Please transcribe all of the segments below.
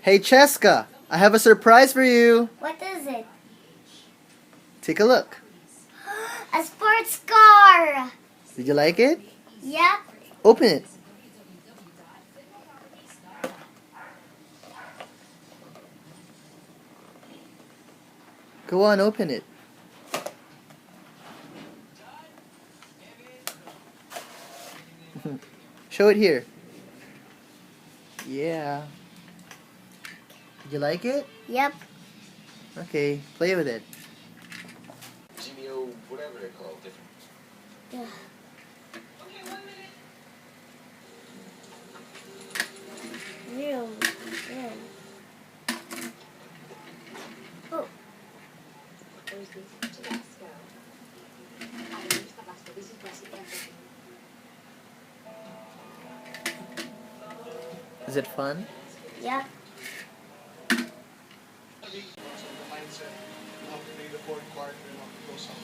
Hey Cheska, I have a surprise for you. What is it? Take a look. A sports car! Did you like it? Yep. Open it. Go on, open it. Show it here. Yeah. Did you like it? Yep. Okay, play with it. GBO, whatever they're called, different. Yeah. Real. Real. Oh. Is it fun? Yeah. Mindset, how to play the fourth quarter, and how to go something.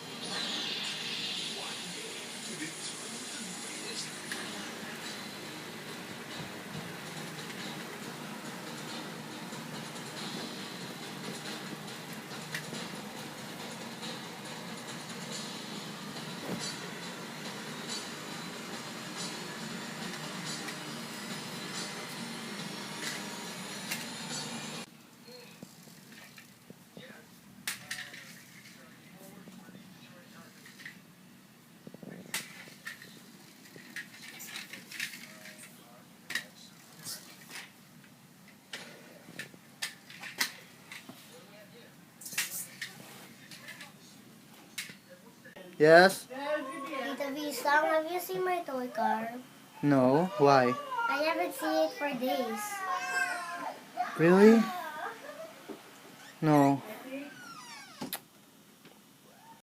Yes? Tita Visam, have you seen my toy car? No? Why? I haven't seen it for days. Really? No.